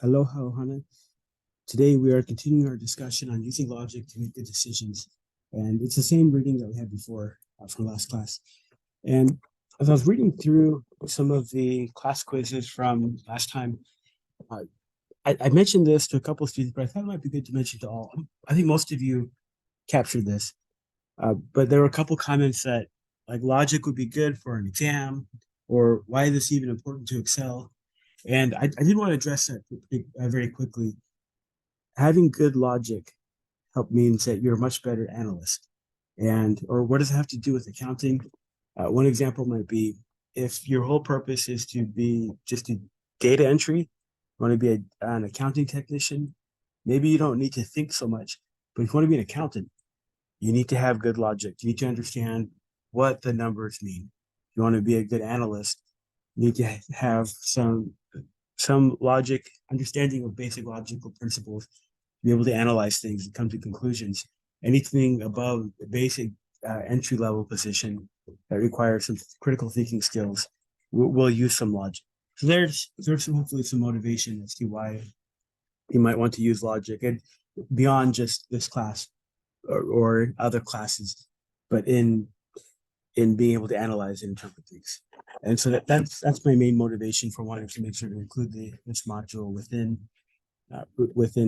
Aloha Ohana. Today we are continuing our discussion on using logic to make good decisions. And it's the same reading that we had before from last class. And as I was reading through some of the class quizzes from last time, uh, I mentioned this to a couple of students, but I thought it might be good to mention to all. I think most of you captured this, but there were a couple comments that like logic would be good for an exam, or why is this even important to Excel? And I did want to address that very quickly. Having good logic help means that you're a much better analyst. And or what does it have to do with accounting? One example might be if your whole purpose is to be just do data entry, you want to be an accounting technician, maybe you don't need to think so much. But if you want to be an accountant, you need to have good logic. You need to understand what the numbers mean. If you want to be a good analyst, you need to have some logic, understanding of basic logical principles, be able to analyze things and come to conclusions. Anything above the basic entry level position that requires some critical thinking skills will use some logic. So there's hopefully some motivation as to why you might want to use logic and beyond just this class or other classes, but in being able to analyze and interpret things. And so that's my main motivation for wanting to make sure to include this module within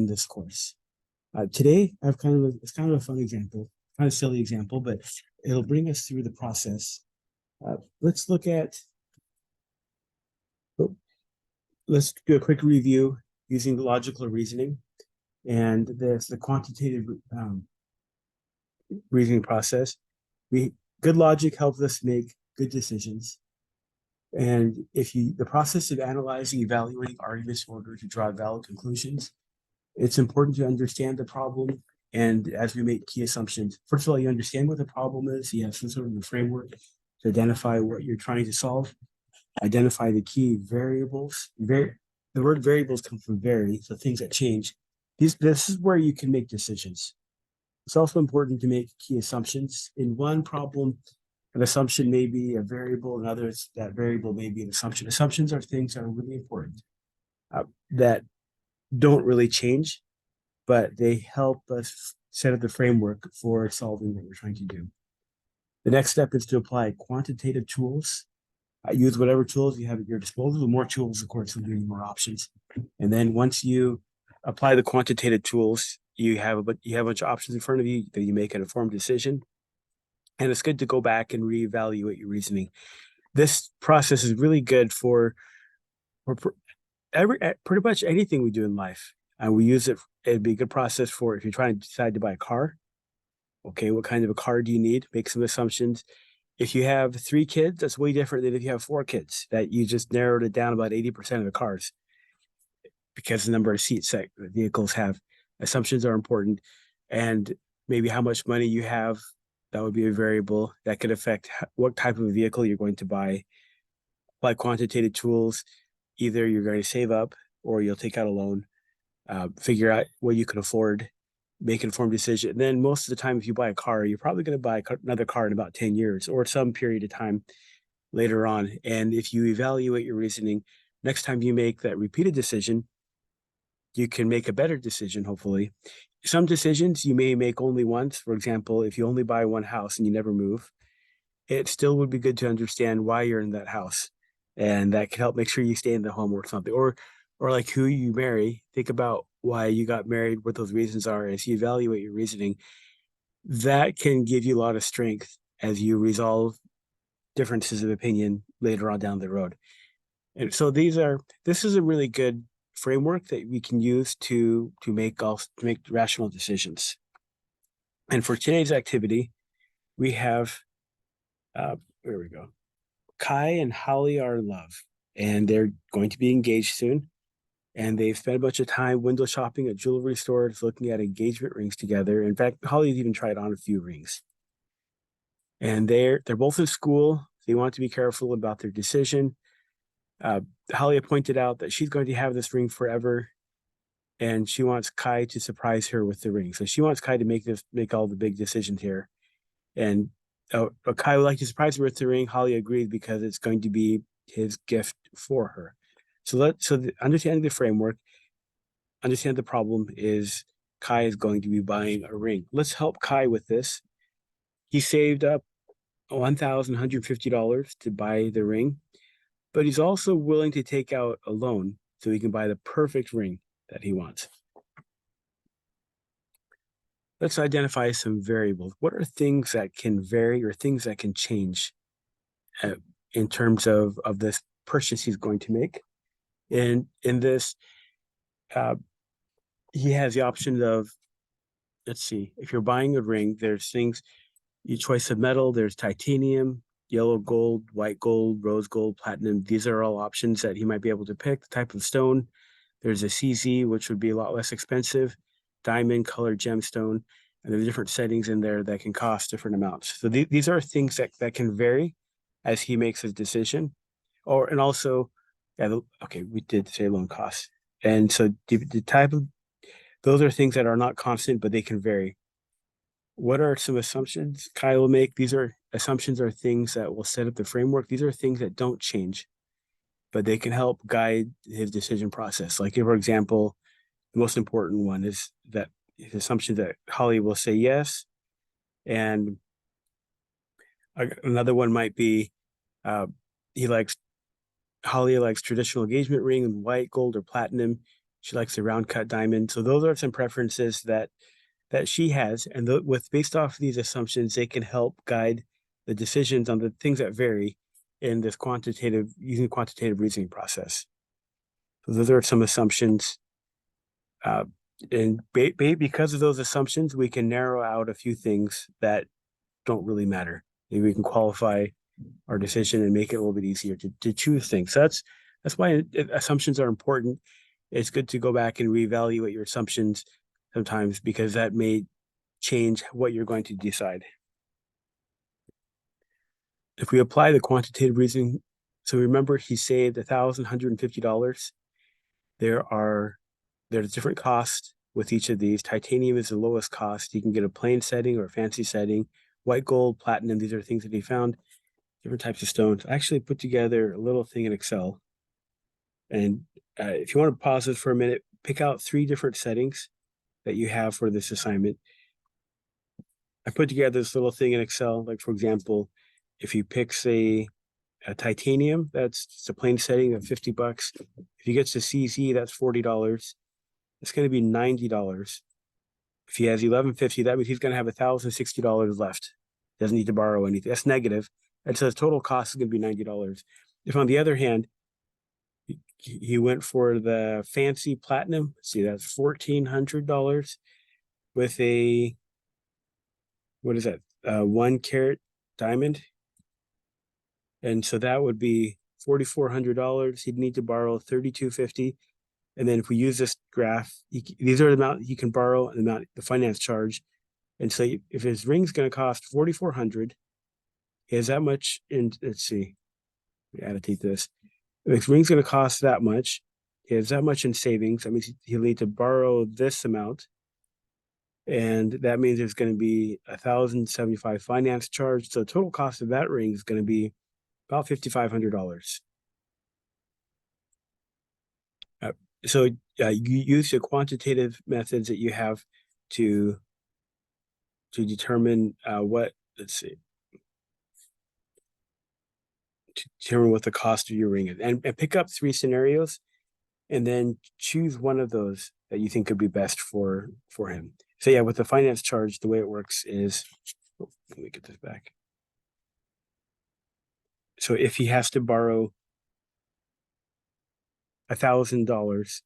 this course. Today, I have it's kind of a fun example, kind of silly example, but it'll bring us through the process. Let's look at, oh, let's do a quick review using logical reasoning. And there's the quantitative reasoning process. Good logic helps us make good decisions. And the process of analyzing, evaluating arguments in order to draw valid conclusions, it's important to understand the problem. And as we make key assumptions, first of all, you understand what the problem is. You have some sort of a framework to identify what you're trying to solve, identify the key variables. The word variables come from vary, so things that change. This is where you can make decisions. It's also important to make key assumptions. In one problem, an assumption may be a variable, in others, that variable may be an assumption. Assumptions are things that are really important that don't really change, but they help us set up the framework for solving what we're trying to do. The next step is to apply quantitative tools. Use whatever tools you have at your disposal. The more tools, of course, will give you more options. And then once you apply the quantitative tools, you have a bunch of options in front of you that you make an informed decision. And it's good to go back and reevaluate your reasoning. This process is really good for pretty much anything we do in life. And we use it. It'd be a good process for if you're trying to decide to buy a car. Okay, what kind of a car do you need? Make some assumptions. If you have 3 kids, that's way different than if you have 4 kids. That you just narrowed it down about 80% of the cars because the number of seats that vehicles have. Assumptions are important, and maybe how much money you have. That would be a variable that could affect what type of vehicle you're going to buy. Apply quantitative tools. Either you're going to save up or you'll take out a loan. Figure out what you can afford, make an informed decision. And then most of the time, if you buy a car, you're probably going to buy another car in about 10 years or some period of time later on. And if you evaluate your reasoning, next time you make that repeated decision, you can make a better decision, hopefully. Some decisions you may make only once. For example, if you only buy one house and you never move, it still would be good to understand why you're in that house. And that can help make sure you stay in the home or something. Or like who you marry, think about why you got married, what those reasons are. As you evaluate your reasoning, that can give you a lot of strength as you resolve differences of opinion later on down the road. And so this is a really good framework that we can use to make rational decisions. And for today's activity, we have here we go. Kai and Holly are in love, and they're going to be engaged soon. And they've spent a bunch of time window shopping at jewelry stores, looking at engagement rings together. In fact, Holly's even tried on a few rings. And they're both in school. They want to be careful about their decision. Holly pointed out that she's going to have this ring forever, and she wants Kai to surprise her with the ring. So she wants Kai to make all the big decisions here. And Kai would like to surprise her with the ring. Holly agreed because it's going to be his gift for her. So understanding the framework, understand the problem is Kai is going to be buying a ring. Let's help Kai with this. He saved up $1,150 to buy the ring, but he's also willing to take out a loan so he can buy the perfect ring that he wants. Let's identify some variables. What are things that can vary or things that can change in terms of this purchase he's going to make? And in this, he has the option of, let's see, if you're buying a ring, there's things, your choice of metal, there's titanium, yellow gold, white gold, rose gold, platinum. These are all options that he might be able to pick. The type of stone, there's a CZ, which would be a lot less expensive, diamond, colored gemstone, and there's different settings in there that can cost different amounts. So these are things that can vary as he makes his decision. And also, yeah, okay, we did say loan costs. And so the type of, those are things that are not constant, but they can vary. What are some assumptions Kyle will make? These are assumptions are things that will set up the framework. These are things that don't change, but they can help guide his decision process. Like, for example, the most important one is that his assumption that Holly will say yes. And another one might be Holly likes traditional engagement ring and white, gold, or platinum. She likes a round cut diamond. So those are some preferences that she has, and based off these assumptions, they can help guide the decisions on the things that vary in this using quantitative reasoning process. So those are some assumptions, and because of those assumptions, we can narrow out a few things that don't really matter. Maybe we can qualify our decision and make it a little bit easier to choose things. So that's why assumptions are important. It's good to go back and reevaluate your assumptions sometimes, because that may change what you're going to decide. If we apply the quantitative reasoning, so remember he saved $1,150. There's different costs with each of these. Titanium is the lowest cost. You can get a plain setting or a fancy setting. White gold, platinum, these are things that he found. Different types of stones. I actually put together a little thing in Excel. And if you want to pause this for a minute, pick out 3 different settings that you have for this assignment. I put together this little thing in Excel. Like, for example, if he picks a titanium, that's just a plain setting of $50. If he gets to CZ, that's $40. It's going to be $90. If he has 1150, that means he's going to have $1,060 left. Doesn't need to borrow anything. That's negative. And so his total cost is going to be $90. If on the other hand, he went for the fancy platinum, see, that's $1,400 with a, what is that? 1 carat diamond. And so that would be $4,400. He'd need to borrow $3,250. And then if we use this graph, these are the amount he can borrow and the finance charge. And so if his ring's going to cost $4,400, he has that much in, let's see, annotate this. If his ring's going to cost that much, he has that much in savings. That means he'll need to borrow this amount. And that means there's going to be $1,075 finance charge. So the total cost of that ring is going to be about $5,500. So you use the quantitative methods that you have to determine let's see, to determine what the cost of your ring is, and pick up 3 scenarios, and then choose one of those that you think could be best for him. So yeah, with the finance charge, the way it works is, let me get this back. So if he has to borrow $1,000,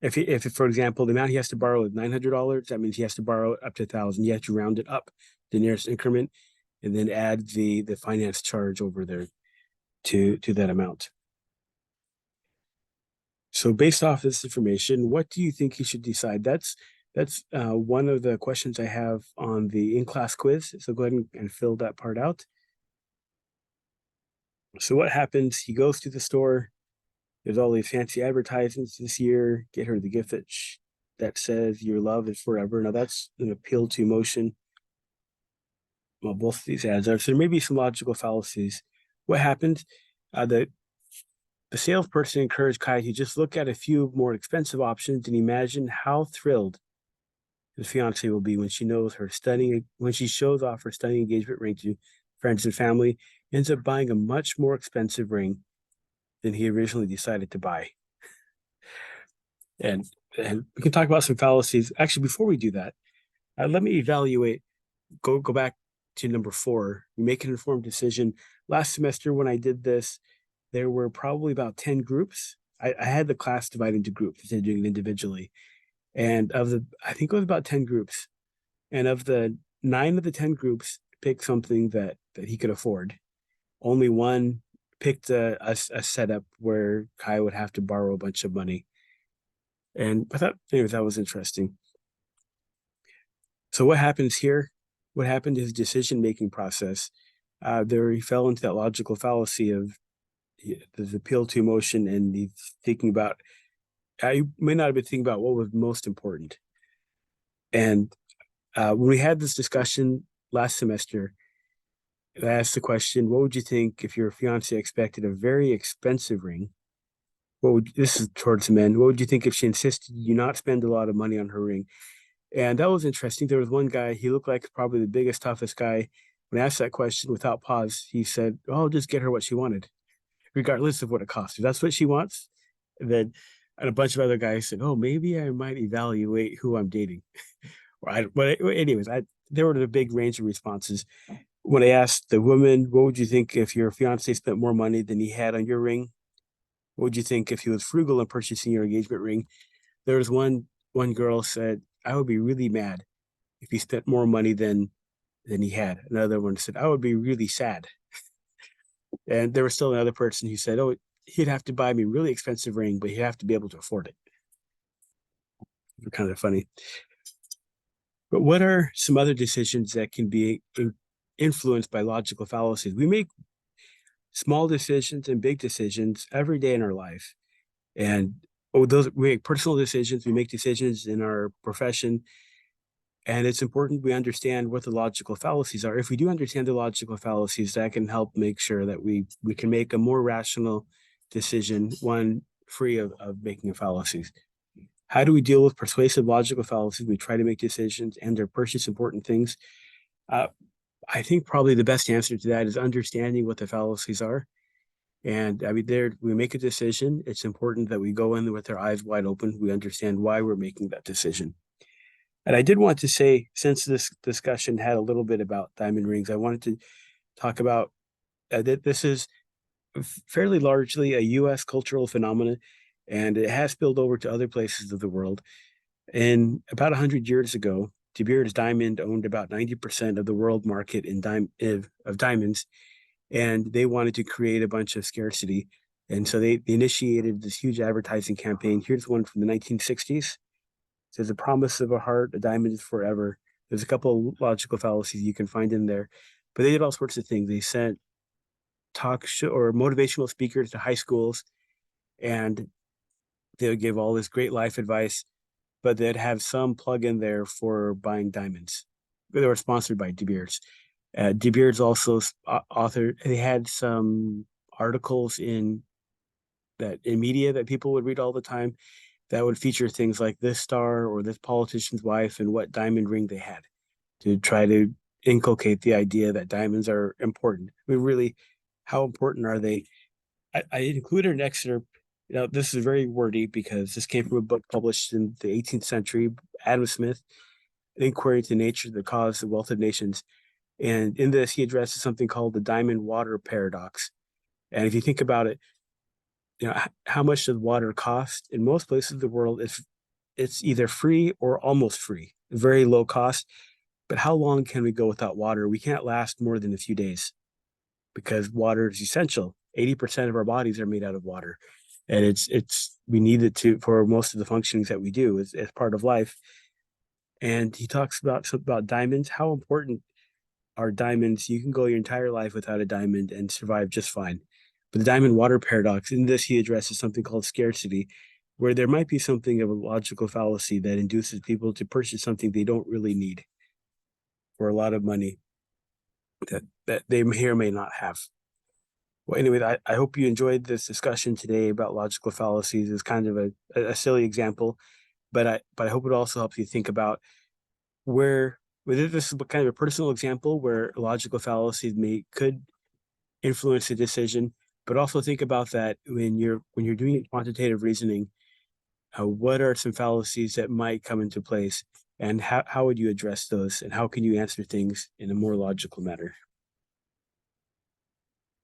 if for example, the amount he has to borrow is $900, that means he has to borrow up to $1,000. You have to round it up the nearest increment, and then add the finance charge over there to that amount. So based off this information, what do you think he should decide? That's one of the questions I have on the in-class quiz. So go ahead and fill that part out. So what happens? He goes to the store. There's all these fancy advertisements this year. Get her the gift that says your love is forever. Now that's an appeal to emotion. Well, both of these ads are. So there may be some logical fallacies. What happens? The The salesperson encouraged Kai to just look at a few more expensive options and imagine how thrilled his fiancee will be when she shows off her stunning engagement ring to friends and family, ends up buying a much more expensive ring than he originally decided to buy. And we can talk about some fallacies. Actually, before we do that, let me go back to number 4. You make an informed decision. Last semester when I did this, there were probably about 10 groups. I had the class divided into groups instead of doing it individually. And I think it was about 10 groups. And of the 9 of the 10 groups picked something that he could afford. Only one picked a setup where Kai would have to borrow a bunch of money. And I thought, anyways, that was interesting. So what happens here? What happened to his decision-making process? There he fell into that logical fallacy of the appeal to emotion, and he's thinking about, I may not have been thinking about what was most important. And when we had this discussion last semester, I asked the question, what would you think if your fiance expected a very expensive ring? This is towards men. What would you think if she insisted you not spend a lot of money on her ring? And that was interesting. There was one guy, he looked like probably the biggest, toughest guy. When I asked that question without pause, he said, "Oh, I'll just get her what she wanted, regardless of what it costs. If that's what she wants." And a bunch of other guys said, "Oh, maybe I might evaluate who I'm dating." But anyways, there were a big range of responses. When I asked the woman, what would you think if your fiance spent more money than he had on your ring? What would you think if he was frugal in purchasing your engagement ring? There was one girl said, "I would be really mad if he spent more money than he had." Another one said, "I would be really sad." And there was still another person who said, "Oh, he'd have to buy me a really expensive ring, but he'd have to be able to afford it." Kind of funny. But what are some other decisions that can be influenced by logical fallacies? We make small decisions and big decisions every day in our life. And we make personal decisions, we make decisions in our profession. And it's important we understand what the logical fallacies are. If we do understand the logical fallacies, that can help make sure that we can make a more rational decision, one free of making fallacies. How do we deal with persuasive logical fallacies? We try to make decisions and they're purchase important things. I think probably the best answer to that is understanding what the fallacies are. And I mean, we make a decision. It's important that we go in with our eyes wide open. We understand why we're making that decision. And I did want to say, since this discussion had a little bit about diamond rings, I wanted to talk about that this is fairly largely a U.S. cultural phenomenon, and it has spilled over to other places of the world. And about 100 years ago, De Beers Diamond owned about 90% of the world market of diamonds, and they wanted to create a bunch of scarcity. And so they initiated this huge advertising campaign. Here's one from the 1960s. It says, "A promise of a heart, a diamond is forever." There's a couple of logical fallacies you can find in there, but they did all sorts of things. They sent talk show or motivational speakers to high schools, and they would give all this great life advice, but they'd have some plug in there for buying diamonds. They were sponsored by De Beers. De Beers also authored, they had some articles in media that people would read all the time that would feature things like this star or this politician's wife and what diamond ring they had, to try to inculcate the idea that diamonds are important. I mean, really, how important are they? I included an excerpt. This is very wordy because this came from a book published in the 18th century, Adam Smith, An Inquiry into the Nature, the Cause, the Wealth of Nations. And in this, he addresses something called the diamond water paradox. And if you think about it, how much does water cost? In most places of the world, it's either free or almost free, very low cost. But how long can we go without water? We can't last more than a few days because water is essential. 80% of our bodies are made out of water. And we need it for most of the functionings that we do as part of life. And he talks about diamonds. How important are diamonds? You can go your entire life without a diamond and survive just fine. But the diamond water paradox, in this, he addresses something called scarcity, where there might be something of a logical fallacy that induces people to purchase something they don't really need for a lot of money that they may or may not have. Well, anyway, I hope you enjoyed this discussion today about logical fallacies. It's kind of a silly example, but I hope it also helps you think about whether this is kind of a personal example where logical fallacies could influence a decision, but also think about that when you're doing quantitative reasoning, what are some fallacies that might come into place, and how would you address those, and how can you answer things in a more logical manner?